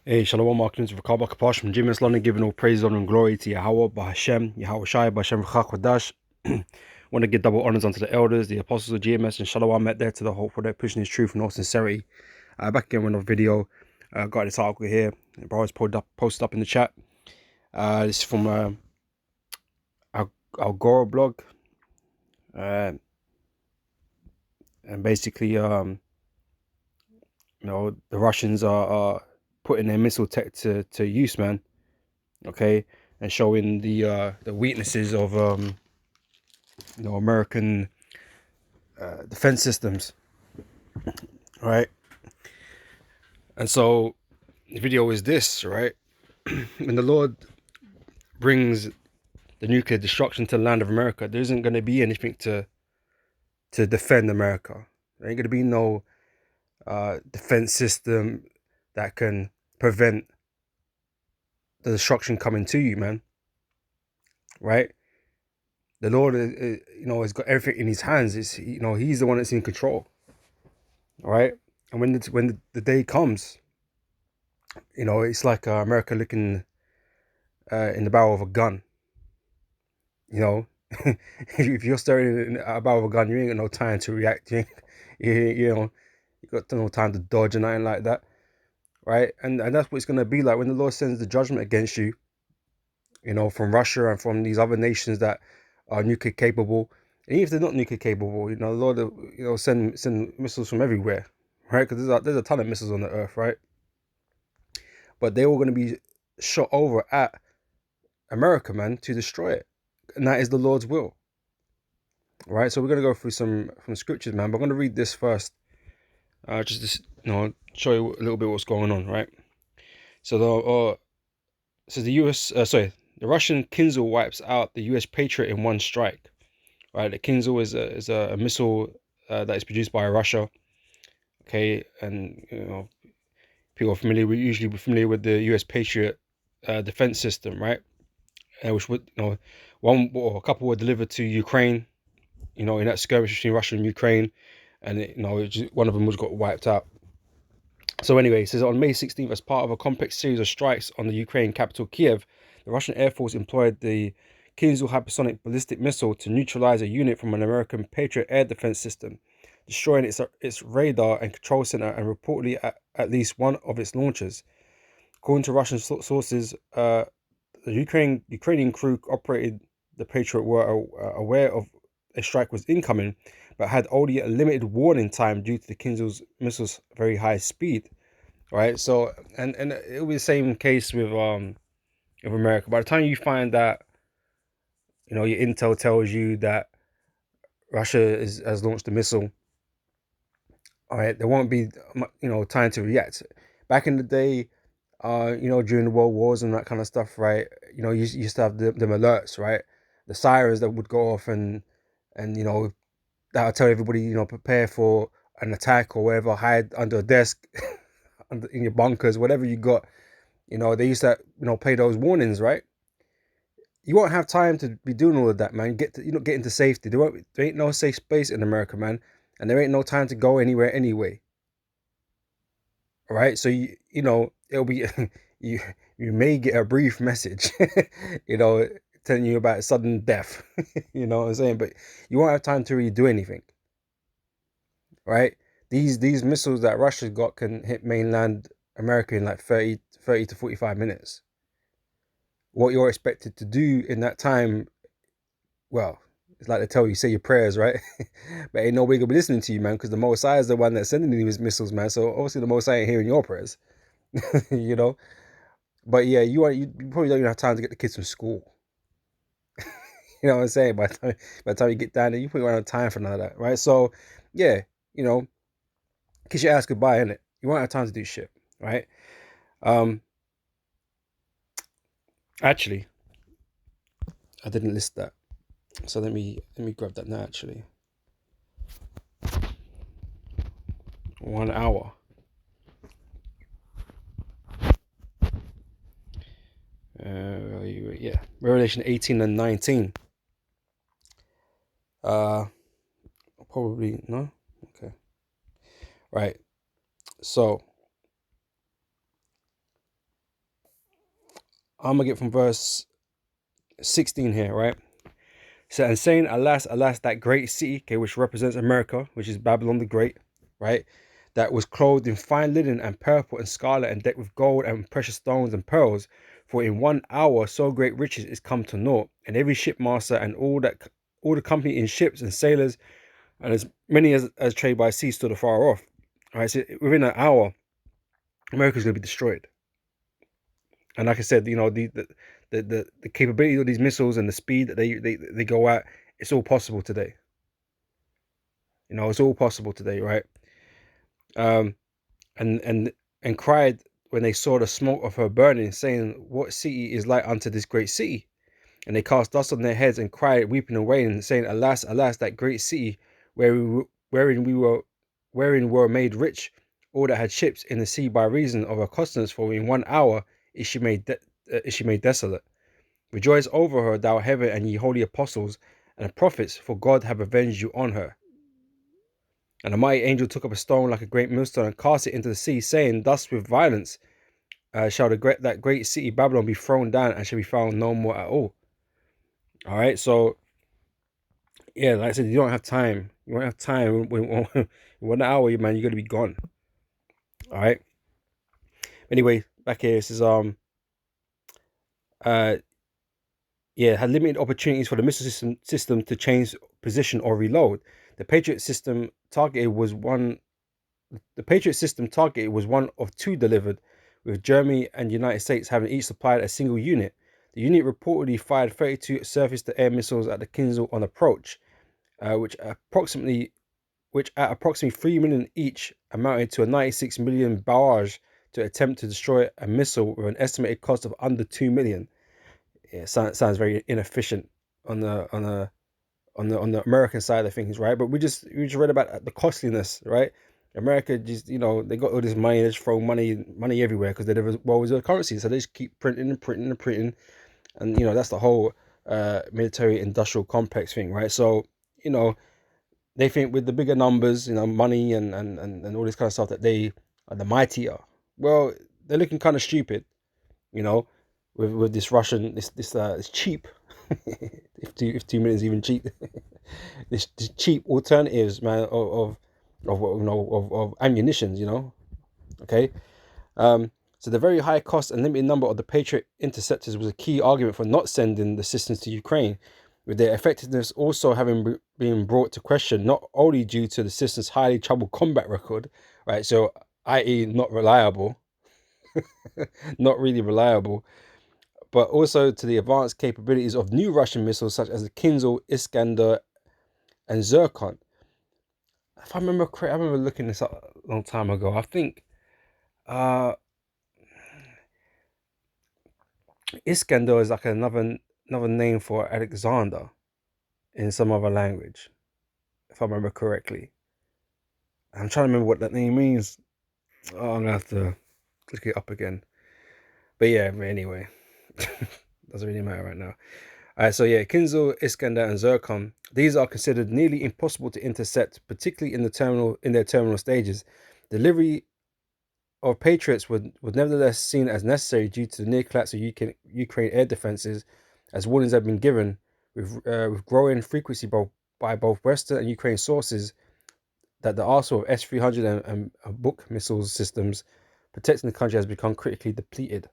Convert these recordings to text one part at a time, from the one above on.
Hey, Shalom, Markin, for Kabak Kapash from Jim London, giving all praise, honor, and glory to Yahweh, Bahashem, Yahweh Shai, Bahashem Chakwadash. Want to give double honors unto the elders, the apostles of GMS, and Shalom met there to the hope for their pushing his truth and all sincerity. Back again with another video. Got this article here. Bro, it's posted up in the chat. This is from Algora blog. And basically, the Russians are putting their missile tech to use, man. Okay, and showing the weaknesses of American defense systems, right? And so the video is this, right? When the Lord brings the nuclear destruction to the land of America, there isn't going to be anything to defend America. There ain't going to be no defense system that can prevent the destruction coming to you, man. Right? The Lord, has got everything in His hands. He's the one that's in control. All right, and when the day comes, it's like America looking in the barrel of a gun. If you're staring at a barrel of a gun, you ain't got no time to react. You got no time to dodge or nothing like that, right? And that's what it's gonna be like when the Lord sends the judgment against you. From Russia and from these other nations that are nuclear capable. And even if they're not nuclear capable, the Lord, send missiles from everywhere, right? Because there's a ton of missiles on the earth, right? But they're all going to be shot over at America, man, to destroy it. And that is the Lord's will. Right? So we're going to go through some from scriptures, man. But I'm going to read this first. Just show you a little bit what's going on, right? So the Russian Kinzhal wipes out the US Patriot in one strike. Right? The Kinzhal is a missile that is produced by Russia. Okay, and people are usually familiar with the US Patriot defense system, right? Which would a couple were delivered to Ukraine, in that skirmish between Russia and Ukraine, and one of them was got wiped out. So anyway, it says on May 16th, as part of a complex series of strikes on the Ukraine capital Kiev, the Russian Air Force employed the Kinzhal hypersonic ballistic missile to neutralize a unit from an American Patriot air defense system, destroying its radar and control center and reportedly at least one of its launchers. According to Russian sources, the Ukrainian crew operated the Patriot were aware of a strike was incoming, but had only a limited warning time due to the Kinzhal's missile's very high speed. Right. So and it was the same case with America. By the time you find that, your intel tells you that Russia has launched a missile, all right, there won't be time to react. Back in the day, during the world wars and that kind of stuff, right? You used to have them alerts, right? The sirens that would go off and that would tell everybody, prepare for an attack or whatever, hide under a desk, in your bunkers, whatever you got. They used to, play those warnings, right? You won't have time to be doing all of that, man. Get into safety. There ain't no safe space in America, man, and there ain't no time to go anywhere anyway. All right, so it'll be you may get a brief message, telling you about sudden death. You know what I'm saying? But you won't have time to really do anything. Right? These missiles that Russia's got can hit mainland America in like 30 to 45 minutes. What you're expected to do in that time, well, it's like they tell you, say your prayers, right? But ain't nobody gonna be listening to you, man, because the Most High is the one that's sending these missiles, man. So obviously the Most High ain't hearing your prayers, you know. But yeah, you probably don't even have time to get the kids from school. You know what I'm saying? By the time you get down there, you probably won't have time for none of that, right? So yeah, kiss your ass goodbye, innit? You won't have time to do shit, right? Actually, I didn't list that, so let me grab that now. Actually, 1 hour. Yeah, Revelation 18 and 19. Probably no. Okay, right. So I'm gonna get from verse 16 here, right? So, and saying, alas, alas, that great city, okay, which represents America, which is Babylon the Great, right? That was clothed in fine linen and purple and scarlet and decked with gold and precious stones and pearls. For in 1 hour so great riches is come to naught, and every shipmaster and all the company in ships and sailors and as many as trade by sea stood afar off. All right, so within an hour, America's going to be destroyed. And like I said, you know, the capability of these missiles and the speed that they go at, it's all possible today. You know, it's all possible today, right? Um, and cried when they saw the smoke of her burning, saying, "What city is like unto this great city?" And they cast dust on their heads and cried, weeping and wailing, saying, "Alas, alas, that great city, wherein were made rich, all that had ships in the sea by reason of her customers. For in 1 hour is she made desolate. Rejoice over her, thou heaven, and ye holy apostles and prophets, for God have avenged you on her." And a mighty angel took up a stone like a great millstone and cast it into the sea, saying, "Thus with violence shall that great city Babylon be thrown down, and shall be found no more at all." All right, so yeah, like I said, you don't have time. You won't have time when 1 hour, man. You're gonna be gone. All right. Anyway, back here, this is uh yeah, had limited opportunities for the missile system to change position or reload. The Patriot system targeted was one. The Patriot system targeted was one of two delivered, with Germany and the United States having each supplied a single unit. The unit reportedly fired 32 surface-to-air missiles at the Kinzhal on approach, which at approximately 3 million each, amounted to a 96 million barrage to attempt to destroy a missile with an estimated cost of under 2 million. Yeah, sounds very inefficient on the American side of things, right? But we just read about the costliness, right? America just, you know, they got all this money, they just throw money everywhere because they never well reserve currency, so they just keep printing and printing and printing, and you know that's the whole military industrial complex thing, right? So you know they think with the bigger numbers, you know, money and all this kind of stuff that they are the mightier. Well, they're looking kind of stupid, you know, with this Russian this cheap if 2 minutes is even cheap this cheap alternatives, man, of you know of ammunitions, you know. Okay. So the very high cost and limited number of the Patriot interceptors was a key argument for not sending the systems to Ukraine, with their effectiveness also having been brought to question, not only due to the system's highly troubled combat record, right? So, i.e., not reliable, not really reliable, but also to the advanced capabilities of new Russian missiles such as the Kinzhal, Iskander, and Zircon. If I remember correctly, I remember looking this up a long time ago. I think uh, Iskander is like another name for Alexander in some other language, if I remember correctly. I'm trying to remember what that name means. Oh, I'm gonna have to look it up again. But yeah, anyway, doesn't really matter right now. Alright, so yeah, Kinzhal, Iskander, and Zircon. These are considered nearly impossible to intercept, particularly in their terminal stages. Delivery of Patriots was nevertheless seen as necessary due to the near collapse of Ukraine air defenses, as warnings have been given with growing frequency by both Western and Ukraine sources that the arsenal of S-300 and Buk missile systems protecting the country has become critically depleted.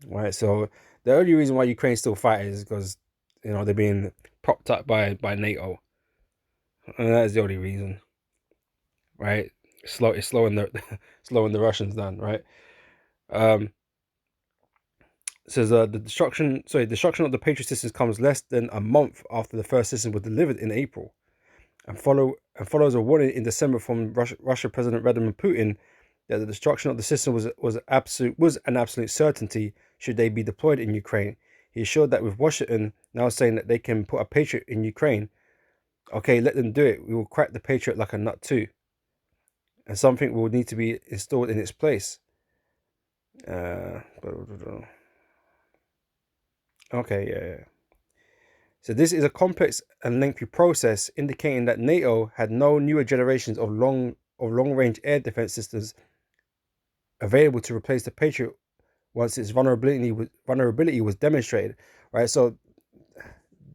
Right, so the only reason why Ukraine's still fighting is because you know they're being propped up by NATO, and that is the only reason. Right, it's slowing the slowing the Russians down. Right. Um, says the destruction of the Patriot systems comes less than a month after the first system was delivered in April, and follows a warning in December from Russia President Vladimir Putin that the destruction of the system was an absolute certainty should they be deployed in Ukraine. He assured that with Washington now saying that they can put a Patriot in Ukraine, okay, let them do it. We will crack the Patriot like a nut too, and something will need to be installed in its place. Okay, yeah. So this is a complex and lengthy process, indicating that NATO had no newer generations of long range air defense systems available to replace the Patriot once its vulnerability was demonstrated, right? So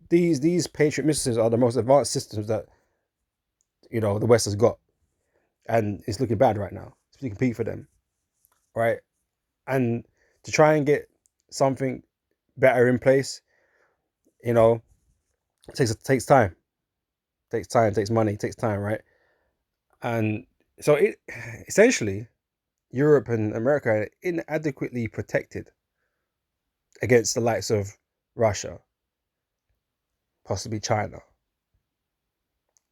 these Patriot missiles are the most advanced systems that the West has got, and it's looking bad right now to compete for them, right? And to try and get something better in place, takes time, takes money, takes time, right? And so it essentially Europe and America are inadequately protected against the likes of Russia, possibly China,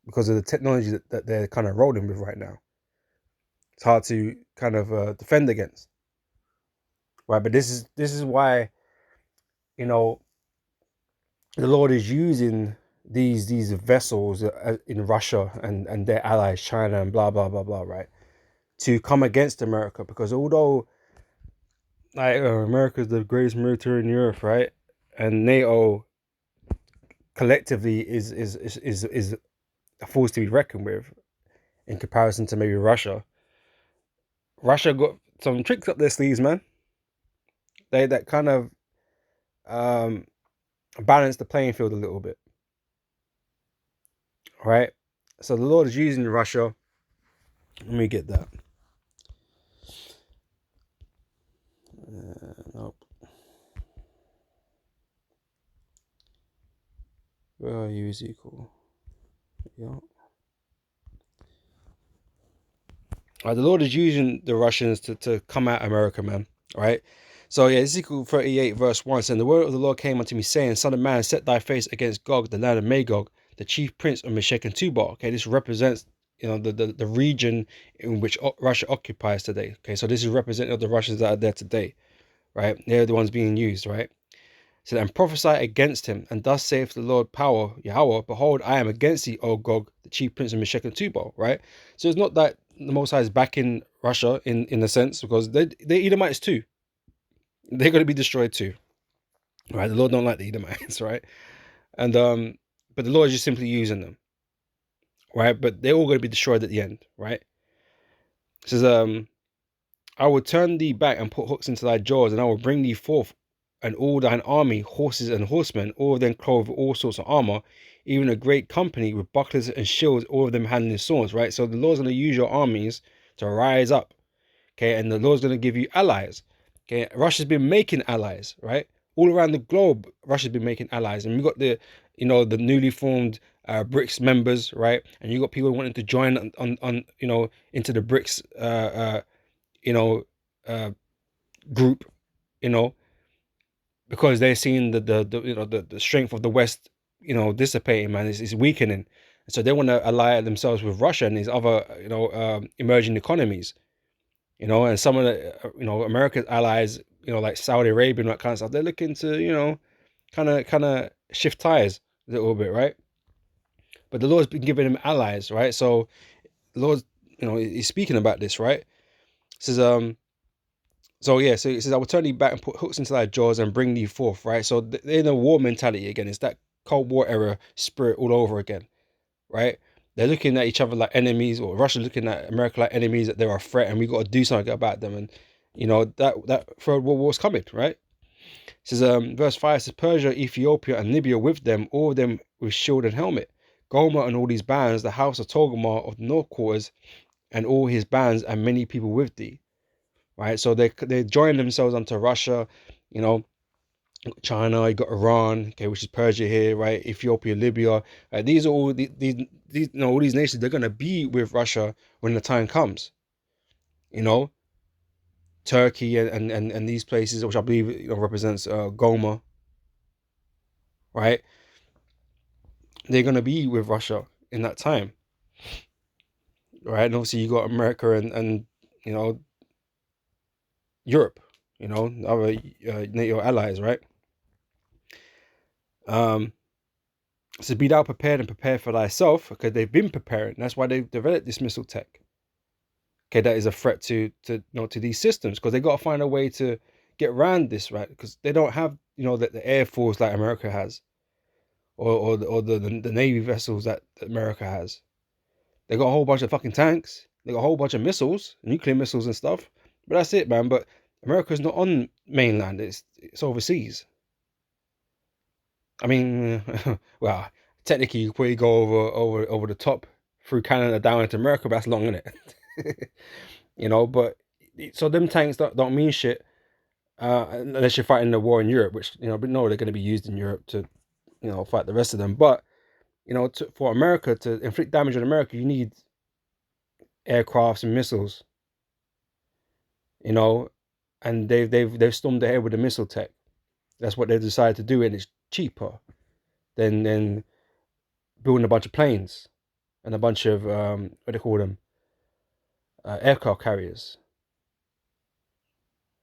because of the technology that they're kind of rolling with right now. It's hard to kind of defend against, right? But this is why you know the Lord is using these vessels in Russia and their allies, China and blah blah blah blah, right, to come against America, because although America is the greatest military in Europe, right, and NATO collectively is a force to be reckoned with in comparison to maybe Russia. Russia got some tricks up their sleeves, man. They that kind of um, balance the playing field a little bit, right? So the Lord is using Russia. Let me get that. Nope. Where are you, Ezekiel? Yeah. The Lord is using the Russians to come at America, man. Right? So yeah, Ezekiel 38 verse 1 saying, the word of the Lord came unto me, saying, Son of man, set thy face against Gog, the land of Magog, the chief prince of Meshech and Tubal. Okay, this represents the region in which Russia occupies today. Okay, so this is representative of the Russians that are there today, right? They're the ones being used, right? So and prophesy against him, and thus saith the Lord power, Yahweh, behold, I am against thee, O Gog, the chief prince of Meshech and Tubal, right? So it's not that the Most High is backing Russia in a sense, because they're Edomites too. They're going to be destroyed too, right? The Lord don't like the Edomites, right? And but the Lord is just simply using them, right? But they're all going to be destroyed at the end, right? It says, I will turn thee back and put hooks into thy jaws, and I will bring thee forth, and all thine army, horses and horsemen, all of them clothed with all sorts of armor, even a great company with bucklers and shields, all of them handling swords, right? So the Lord's going to use your armies to rise up, okay? And the Lord's going to give you allies, okay? Russia's been making allies, right? All around the globe, Russia's been making allies, and we've got the newly formed BRICS members, right? And you got people wanting to join on into the BRICS group, because they're seeing the strength of the West, dissipating, man, is weakening. So they want to ally themselves with Russia and these other, emerging economies, and some of the, America's allies, like Saudi Arabia and that kind of stuff. They're looking to, kind of shift tires a little bit, right? But the Lord's been giving them allies, right? So the Lord, he's speaking about this, right? It says, so yeah, so it says, I will turn thee back and put hooks into thy jaws and bring thee forth, right? So they're in a war mentality again. It's that Cold War era spirit all over again, right? They're looking at each other like enemies, or Russia looking at America like enemies, that they're a threat, and we got to do something about them. And that third world war's coming, right? It says, verse 5 says, Persia, Ethiopia, and Libya with them, all of them with shield and helmet. Gomer and all these bands, the house of Togomar of the north quarters, and all his bands, and many people with thee. Right, so they join themselves onto Russia, China. You got Iran, okay, which is Persia here, right? Ethiopia, Libya. These are all these all these nations. They're gonna be with Russia when the time comes. Turkey and these places, which I believe represents Goma, right? They're gonna be with Russia in that time, right? And obviously you got America and Europe, other NATO allies, right? So be thou prepared and prepare for thyself, because they've been preparing. That's why they've developed this missile tech. Okay, that is a threat to these systems, because they got to find a way to get around this, right? Because they don't have the air force like America has, or the navy vessels that America has. They got a whole bunch of fucking tanks. They got a whole bunch of missiles, nuclear missiles and stuff. But that's it, man. But America's not on mainland, it's overseas. I mean, well, technically you could probably go over the top through Canada down into America, but that's long, isn't it? You know, but so them tanks don't mean shit unless you're fighting the war in Europe, which, you know, but no, they're going to be used in Europe to, you know, fight the rest of them. But, you know, for America to inflict damage on America, you need aircrafts and missiles, you know, and they've stormed ahead with the missile tech. That's what they've decided to do, and it's cheaper than building a bunch of planes and a bunch of what do they call them, aircraft carriers.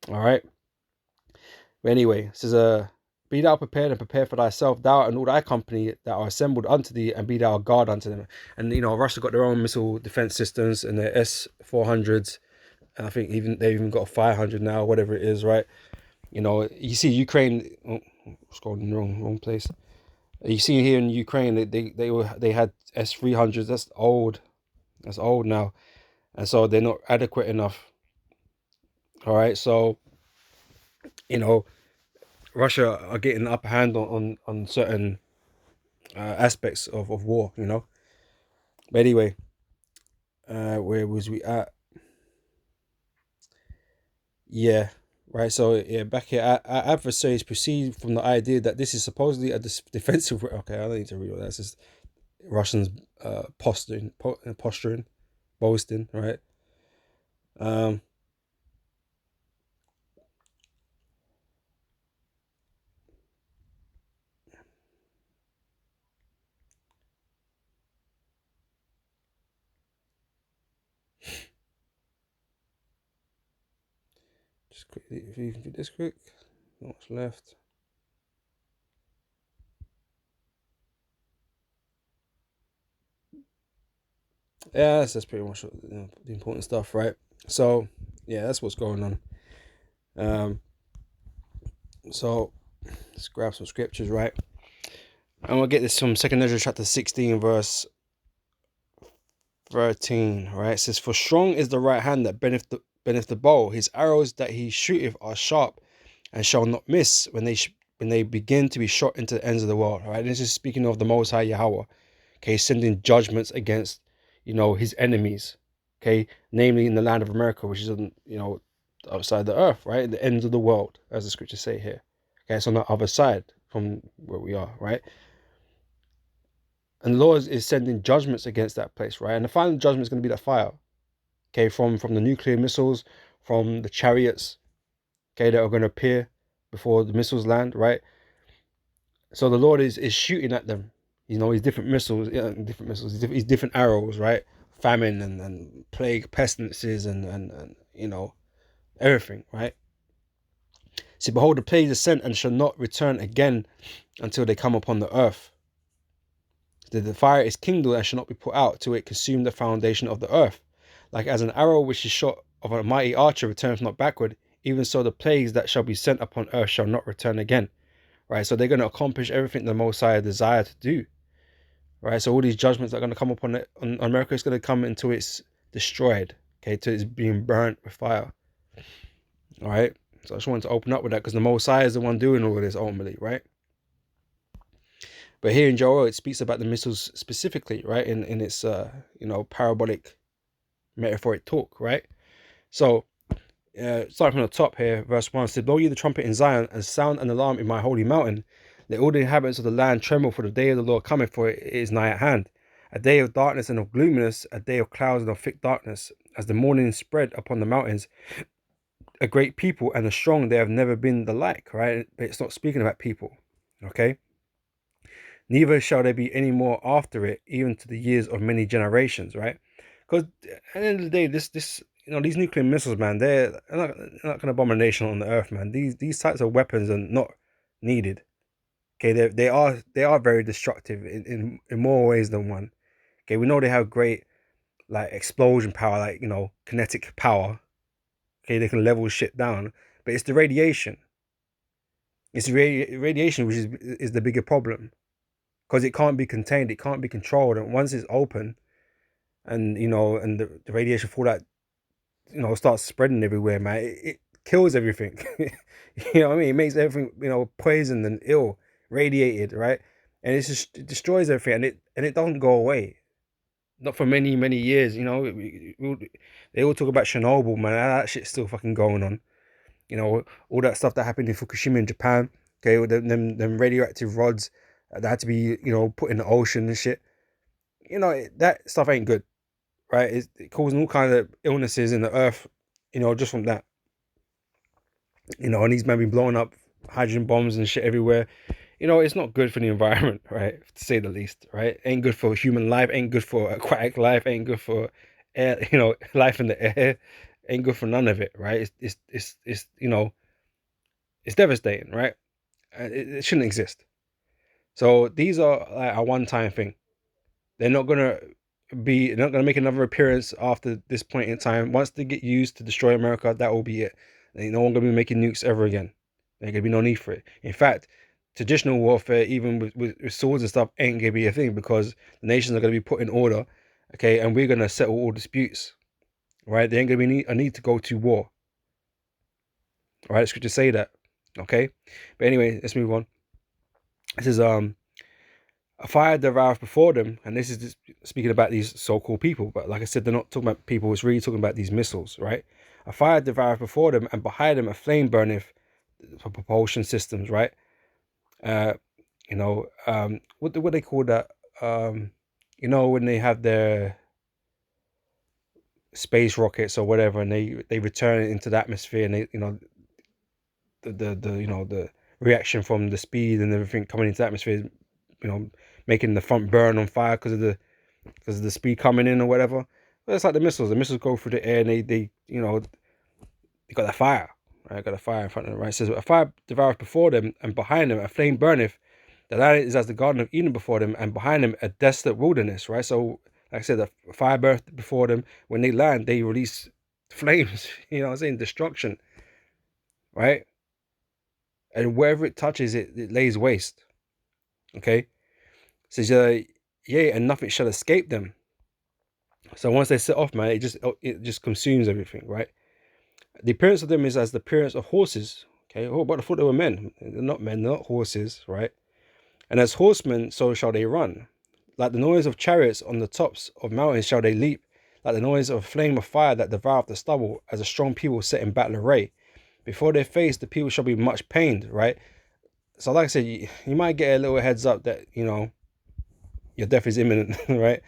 All right. But anyway, this is a be thou prepared and prepare for thyself, thou and all thy company that are assembled unto thee, and be thou a guard unto them. And you know, Russia got their own missile defense systems and their S-400s, and I think they've even got a 500 now, whatever it is, right? You know, you see Ukraine. Oh, scrolling in the wrong place. You see here in Ukraine, they had S-300s. That's old. That's old now, and so they're not adequate enough. All right, so you know, Russia are getting the upper hand on certain aspects of war, you know. But anyway, where was we at? Yeah, right. So yeah, back here, our adversaries proceed from the idea that this is supposedly a defensive. Okay, I don't need to read all that. It's just Russians posturing, boasting, right? Um, just quickly, if you can do this quick, not much left. Yeah, that's pretty much the important stuff, right? So yeah, that's what's going on. Um, so let's grab some scriptures, right? And we'll get this from 2 Ezra chapter 16, verse 13, right? It says, for strong is the right hand that bendeth the bow. His arrows that he shooteth are sharp and shall not miss when they begin to be shot into the ends of the world, right? This is speaking of the Most High Yahweh, okay, sending judgments against, you know, his enemies, okay, namely in the land of America, which is on, you know, outside the earth, right, at the ends of the world, as the scriptures say here. Okay, it's on the other side from where we are, right? And the Lord is sending judgments against that place, right? And the final judgment is going to be that fire, okay, from the nuclear missiles, from the chariots, okay, that are going to appear before the missiles land, right? So the Lord is shooting at them, you know, these different missiles, these different arrows, right? Famine and plague, pestilences, and you know, everything, right? See, behold, the plagues are sent and shall not return again until they come upon the earth. The fire is kindled and shall not be put out till it consume the foundation of the earth. Like as an arrow which is shot of a mighty archer returns not backward, even so the plagues that shall be sent upon earth shall not return again. Right, so they're going to accomplish everything the Most High desire to do. Right, so all these judgments that are going to come upon on America is going to come until it's destroyed. Okay, till it's being burnt with fire. All right, so I just wanted to open up with that because the Most High is the one doing all of this ultimately, right? But here in Joel, it speaks about the missiles specifically, right? In its you know, parabolic metaphoric talk, right? So starting from the top here, verse 1 said, blow ye the trumpet in Zion and sound an alarm in my holy mountain. Let all the inhabitants of the land tremble, for the day of the Lord cometh, for it is nigh at hand. A day of darkness and of gloominess, a day of clouds and of thick darkness. As the morning spread upon the mountains, a great people and a strong, they have never been the like, right? But it's not speaking about people, okay? Neither shall there be any more after it, even to the years of many generations, right? Because at the end of the day, this you know, these nuclear missiles, man, they're not an abomination on the earth, man. These types of weapons are not needed. Okay, they are very destructive in more ways than one. Okay, we know they have great like explosion power, like, you know, kinetic power. Okay, they can level shit down, but it's the radiation. It's the radiation which is the bigger problem, because it can't be contained, it can't be controlled, and once it's open, and you know, and the radiation fall out, you know, starts spreading everywhere, man. kills everything. You know what I mean? It makes everything, poisoned and ill, radiated, right? And it destroys everything, and it doesn't go away. Not for many, many years. They all talk about Chernobyl, man. That shit's still fucking going on. All that stuff that happened in Fukushima in Japan. Okay, with them radioactive rods that had to be, put in the ocean and shit. That stuff ain't good, right? It causing all kinds of illnesses in the earth, just from that. And these men be blowing up hydrogen bombs and shit everywhere. It's not good for the environment, right? To say the least, right? Ain't good for human life, ain't good for aquatic life, ain't good for air, life in the air, ain't good for none of it, right? It's devastating, right? It shouldn't exist. So these are like a one-time thing. They're not gonna make another appearance after this point in time. Once they get used to destroy America, that will be it. No one gonna be making nukes ever again. There's gonna be no need for it. In fact, traditional warfare, even with swords and stuff, ain't gonna be a thing because the nations are gonna be put in order, okay, and we're gonna settle all disputes, right? There ain't gonna be a need to go to war. All right, scriptures say that, okay. But anyway, let's move on. This is a fire derived before them, and this is just speaking about these so-called people, but like I said, they're not talking about people, it's really talking about these missiles, right? A fire derived before them, and behind them a flame burneth for propulsion systems, right? What they call that? When they have their space rockets or whatever, and they return it into the atmosphere, and they, the reaction from the speed and everything coming into the atmosphere, making the front burn on fire because of the speed coming in or whatever. But it's like the missiles. The missiles go through the air, and they got that fire, right? Got a fire in front of them, right? It says a fire devoureth before them, and behind them a flame burneth. The land is as the Garden of Eden before them, and behind them a desolate wilderness, right? So, like I said, the fire burst before them. When they land, they release flames. You know what I'm saying? Destruction, right? And wherever it touches, it lays waste. Okay, it says, yea, and nothing shall escape them. So once they set off, man, it just consumes everything, right? The appearance of them is as the appearance of horses. Okay, but I thought they were men. They're not men, they're not horses, right? And as horsemen, so shall they run. Like the noise of chariots on the tops of mountains shall they leap. Like the noise of a flame of fire that devoureth the stubble, as a strong people set in battle array. Before their face, the people shall be much pained, right? So like I said, you might get a little heads up that, your death is imminent, right?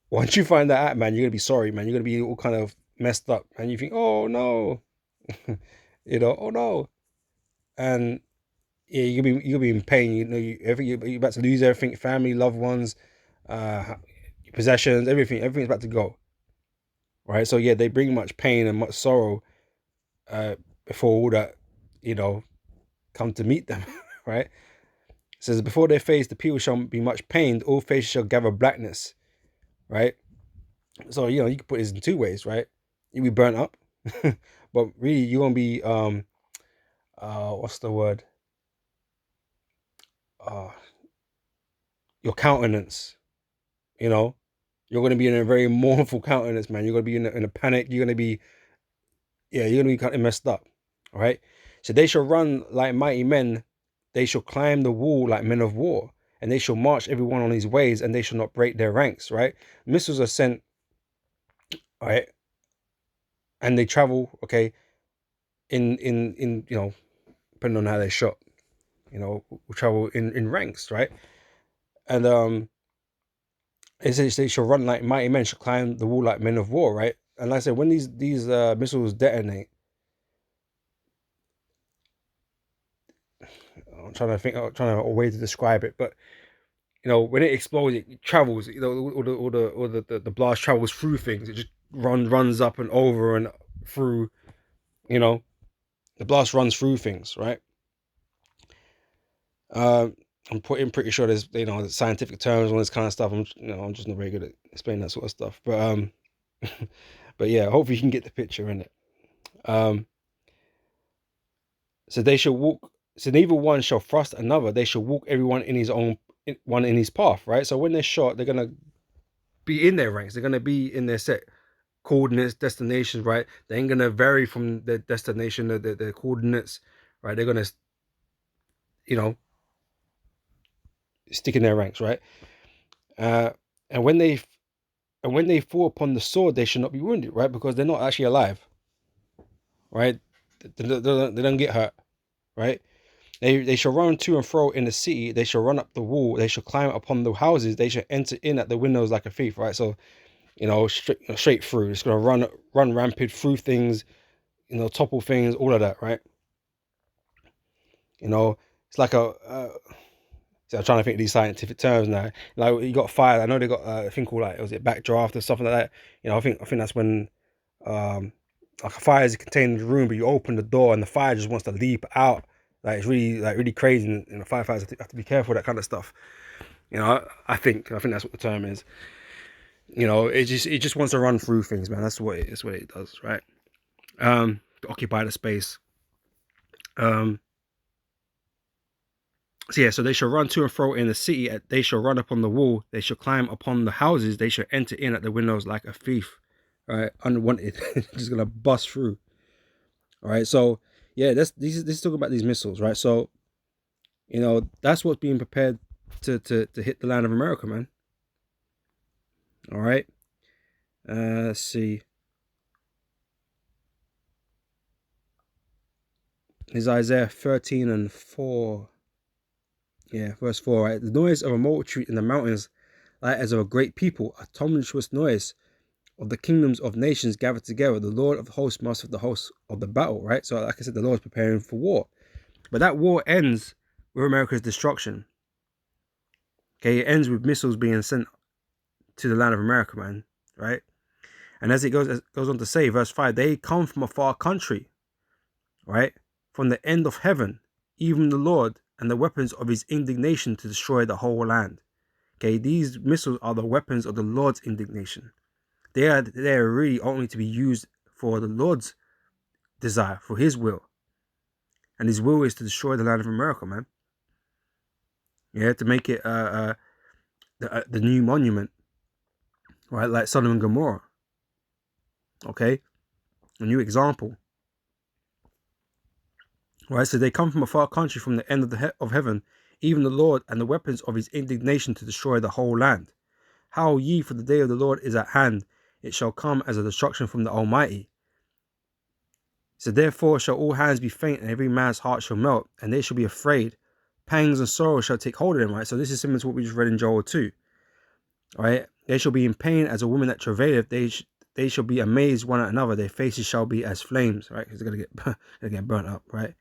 Once you find that out, man, you're going to be sorry, man. You're going to be all kind of messed up. And you think, oh, no. Oh, no. And yeah, you'll be in pain. You're about to lose everything, family, loved ones, possessions, everything's about to go, right? So yeah, they bring much pain and much sorrow before all that, come to meet them, right? It says, before their face the people shall be much pained, all faces shall gather blackness, right? So you can put this in two ways, right? You'll be burnt up, but really you're gonna be what's the word? Your countenance, you're going to be in a very mournful countenance, man. You're going to be in a panic. You're going to be kind of messed up, all right? So they shall run like mighty men. They shall climb the wall like men of war, and they shall march everyone on his ways, and they shall not break their ranks, right? Missiles are sent, all right, and they travel, okay, in depending on how they're shot, will travel in ranks, right? And it says they shall run like mighty men, shall climb the wall like men of war, right? And like I said, when these missiles detonate, I'm trying to a way to describe it, but when it explodes, it travels. The blast travels through things. It just runs up and over and through. The blast runs through things, right? I'm pretty sure there's scientific terms on this kind of stuff. I'm just not very good at explaining that sort of stuff. But but yeah, hopefully you can get the picture in it. So they shall walk. So neither one shall thrust another. They shall walk everyone in his own one in his path, right? So when they're shot, they're gonna be in their ranks. They're gonna be in their set coordinates, destinations, right? They ain't gonna vary from the destination, the coordinates, right? They're gonna, you know, stick in their ranks, right? Uh, and when they fall upon the sword, they should not be wounded, right? Because they're not actually alive, right? They don't get hurt, right? They shall run to and fro in the city. They shall run up the wall. They shall climb upon the houses. They shall enter in at the windows like a thief, right? So, straight through. It's gonna run rampant through things, topple things, all of that, right? It's like so I'm trying to think of these scientific terms now. Like you got fire. I know they got a thing called was it backdraft or something like that. I think that's when like a fire is contained in the room, but you open the door and the fire just wants to leap out. Like it's really crazy, and the firefighters have to be careful with that kind of stuff. I think that's what the term is. It just wants to run through things, man. That's what it does, right? To occupy the space. So yeah, so they shall run to and fro in the city. They shall run upon the wall. They shall climb upon the houses. They shall enter in at the windows like a thief, right? Unwanted, just gonna bust through. All right, so yeah, this is talking about these missiles, right? So that's what's being prepared to hit the land of America, man. All right, let's see. Is Isaiah 13:4. Yeah, verse 4, right? The noise of a multitude in the mountains, like as of a great people, a tumultuous noise of the kingdoms of nations gathered together. The Lord of the hosts, master of the hosts of the battle, right? So, like I said, the Lord is preparing for war. But that war ends with America's destruction. Okay, it ends with missiles being sent to the land of America, man, right? And as it goes on to say, verse 5, they come from a far country, right? From the end of heaven, even the Lord and the weapons of his indignation to destroy the whole land. Okay, these missiles are the weapons of the Lord's indignation. They are really only to be used for the Lord's desire, for his will. And his will is to destroy the land of America, man. Yeah, to make it the new monument, right? Like Sodom and Gomorrah. Okay, a new example. Right, so they come from a far country, from the end of heaven, even the Lord and the weapons of his indignation to destroy the whole land. Howl ye, for the day of the Lord is at hand. It shall come as a destruction from the Almighty. So therefore shall all hands be faint, and every man's heart shall melt, and they shall be afraid. Pangs and sorrow shall take hold of them, right? So this is similar to what we just read in Joel 2. Right? They shall be in pain as a woman that travaileth. They shall be amazed one at another. Their faces shall be as flames, right? Because they're gonna get burnt up, right?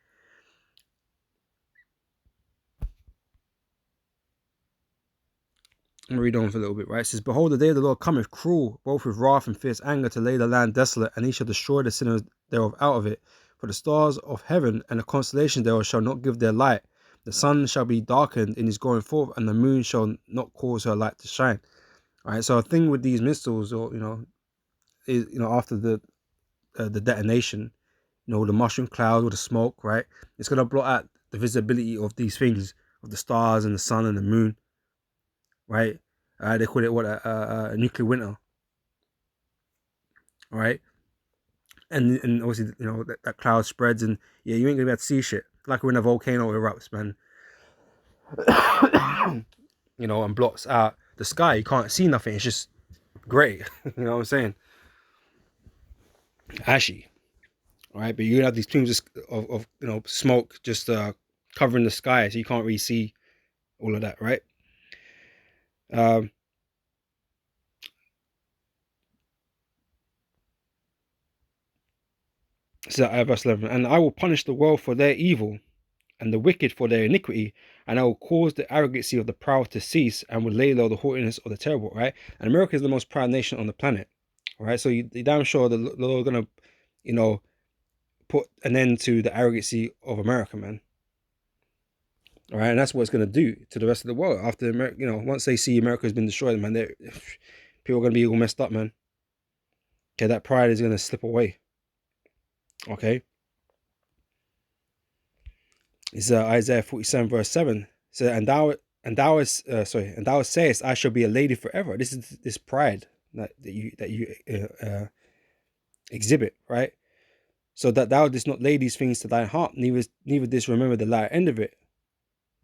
I'm gonna read on for a little bit, right? It says, behold, the day of the Lord cometh, cruel, both with wrath and fierce anger, to lay the land desolate, and he shall destroy the sinners thereof out of it. For the stars of heaven and the constellations thereof shall not give their light. The sun shall be darkened in his going forth, and the moon shall not cause her light to shine. All right. So a thing with these missiles, or is after the detonation, the mushroom cloud or the smoke, right? It's gonna blot out the visibility of these things, of the stars and the sun and the moon, right? They call it a nuclear winter, right? And obviously, that cloud spreads, and yeah, you ain't gonna be able to see shit. Like when a volcano erupts, man, and blots out the sky. You can't see nothing. It's just grey. You know what I'm saying? Ashy, right? But you have these plumes of smoke just covering the sky, so you can't really see all of that, right? So verse 11, and I will punish the world for their evil, and the wicked for their iniquity, and I will cause the arrogancy of the proud to cease, and will lay low the haughtiness of the terrible, right? And America is the most proud nation on the planet, right? So you're damn sure the Lord gonna, put an end to the arrogancy of America, man. All right, and that's what it's gonna do to the rest of the world after America. Once they see America has been destroyed, man, people are gonna be all messed up, man. Okay, that pride is gonna slip away. Okay. It's Isaiah 47 verse 7. So and thou sayest, I shall be a lady forever. This is this pride that you exhibit, right? So that thou didst not lay these things to thine heart, neither didst remember the latter end of it,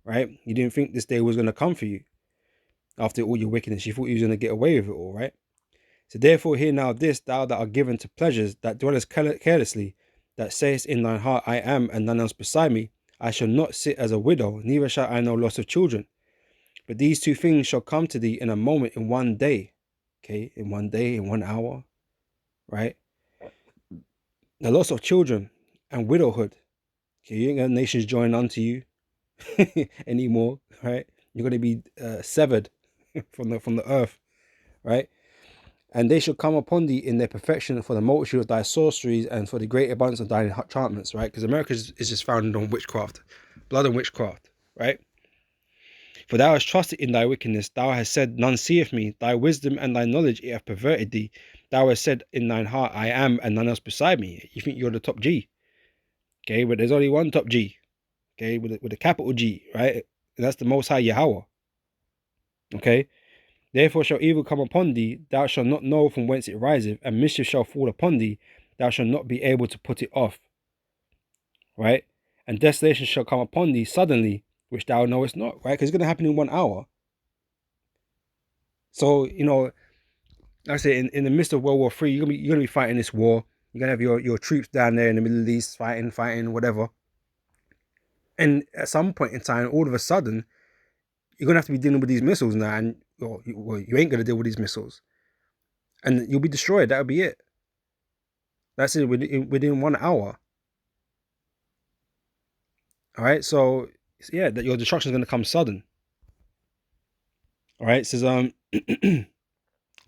right? You didn't think this day was going to come for you after all your wickedness. You thought you was going to get away with it all, right? So therefore hear now this, thou that art given to pleasures, that dwellest carelessly, that sayest in thine heart, I am, and none else beside me. I shall not sit as a widow, neither shall I know loss of children. But these two things shall come to thee in a moment, in one day. Okay, in one day, in 1 hour, right? The loss of children and widowhood. Okay, you ain't got nations join unto you anymore, right? You're going to be severed from the earth, right? And they shall come upon thee in their perfection for the multitude of thy sorceries and for the great abundance of thy enchantments, right? Because America is just founded on witchcraft, blood and witchcraft, right? For thou hast trusted in thy wickedness, thou hast said, none seeth me, thy wisdom and thy knowledge it hath perverted thee. Thou hast said in thine heart, I am, and none else beside me. You think you're the top G, okay? But there's only one top G, okay, with a capital G, right? And that's the Most High Yahweh, okay? Therefore shall evil come upon thee, thou shalt not know from whence it riseth, and mischief shall fall upon thee, thou shalt not be able to put it off, right? And desolation shall come upon thee suddenly, which thou knowest not, right? Because it's going to happen in 1 hour. So, like I say, in the midst of World War III, you're gonna be fighting this war. You're gonna have your troops down there in the Middle East fighting, whatever. And at some point in time, all of a sudden, you're gonna have to be dealing with these missiles now, and you ain't gonna deal with these missiles, and you'll be destroyed. That'll be it. That's it within 1 hour. All right, so yeah, that your destruction is gonna come sudden. All right, it says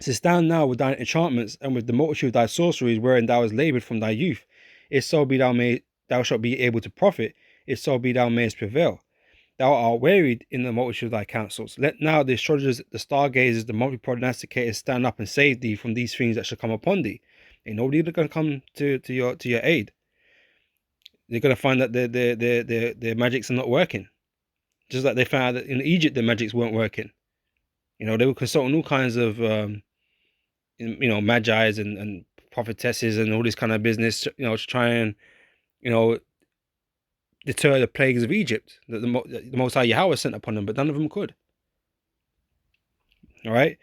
says, stand now with thine enchantments and with the multitude of thy sorceries, wherein thou hast labored from thy youth. If so be thou shalt be able to profit. If so be thou mayest prevail. Thou art wearied in the multitude of thy counsels. Let now the astrologers, the stargazers, the monthly prognosticators stand up and save thee from these things that shall come upon thee. Ain't nobody gonna come to your aid. They're gonna find that their magics are not working. Just like they found that in Egypt the magics weren't working. They were consulting all kinds of magi's and prophetesses and all this kind of business, to try and deter the plagues of Egypt that the Most High Yahweh sent upon them, but none of them could. All right.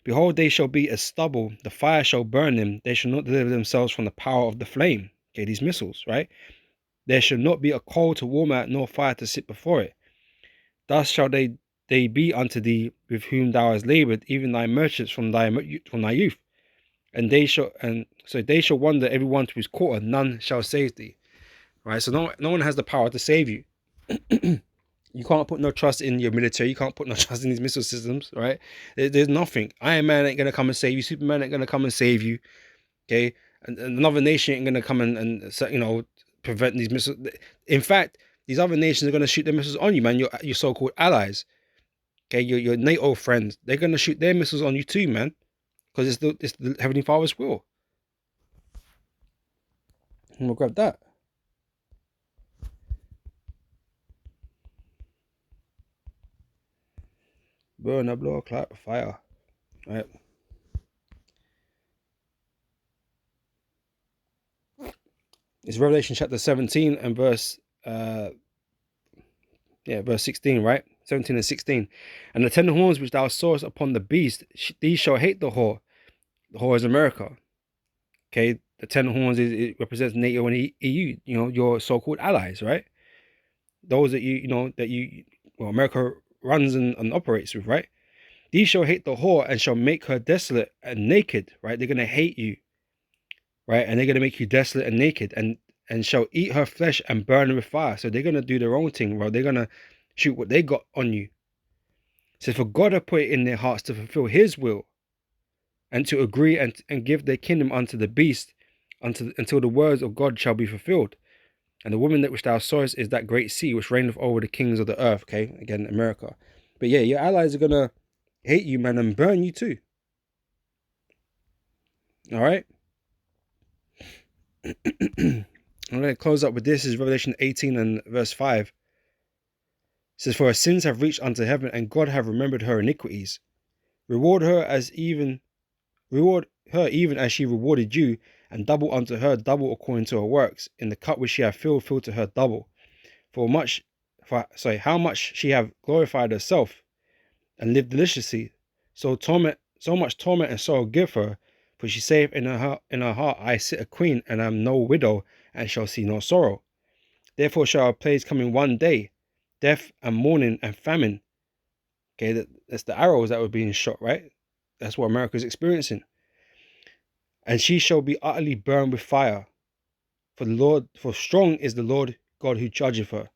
Behold, they shall be as stubble, the fire shall burn them, they shall not deliver themselves from the power of the flame. Okay, these missiles, right? There shall not be a coal to warm at, nor fire to sit before it. Thus shall they be unto thee with whom thou hast labored, even thy merchants from thy youth. And they shall wonder every one to his quarter, none shall save thee. Right? So no one has the power to save you. You can't put no trust in your military. You can't put no trust in these missile systems, right? There's nothing. Iron Man ain't gonna come and save you. Superman ain't gonna come and save you. Okay, and another nation ain't gonna come and prevent these missiles. In fact, these other nations are gonna shoot their missiles on you, man. Your so-called allies. Okay, your NATO friends. They're gonna shoot their missiles on you too, man. Because it's the Heavenly Father's will. I'm gonna grab that. Burn a blow, clap, fire. Right. It's Revelation chapter 17 and verse 16, right? 17 and 16. And the 10 horns which thou sawest upon the beast, these shall hate the whore. The whore is America. Okay, the 10 horns it represents NATO and EU, your so-called allies, right? Those that America runs and operates with, right? These shall hate the whore and shall make her desolate and naked, right? They're going to hate you, right? And they're going to make you desolate and naked and shall eat her flesh and burn her with fire. So they're going to do their own thing, bro. They're going to shoot what they got on you. It says, for God hath put it in their hearts to fulfill his will and to agree and give their kingdom unto the beast until the words of God shall be fulfilled. And the woman that which thou sawest is that great sea which reigneth over the kings of the earth. Okay, again, America. But yeah, your allies are going to hate you, man, and burn you too. All right. I'm going to close up with this. Is Revelation 18 and verse 5. It says, for her sins have reached unto heaven, and God have remembered her iniquities. Reward her even as she rewarded you, and double unto her double according to her works. In the cup which she hath filled, fill to her double. How much she hath glorified herself and lived deliciously, so much torment and sorrow give her. For she saith in her heart, I sit a queen, and am no widow, and shall see no sorrow. Therefore shall our plagues come in one day, death and mourning and famine. Okay, that's the arrows that were being shot, right? That's what America is experiencing. And she shall be utterly burned with fire. For strong is the Lord God who judgeth her.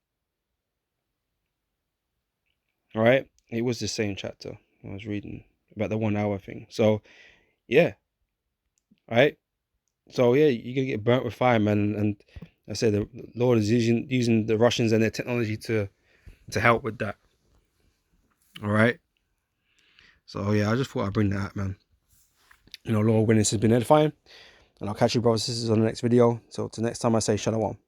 All right, it was the same chapter I was reading about the 1 hour thing. So yeah, all right. So yeah, you're gonna get burnt with fire, man. And I say the Lord is using the Russians and their technology to help with that. All right. So yeah, I just thought I'd bring that up, man. Lord willing, this has been edifying, and I'll catch you brothers and sisters on the next video. So till next time, I say shalom.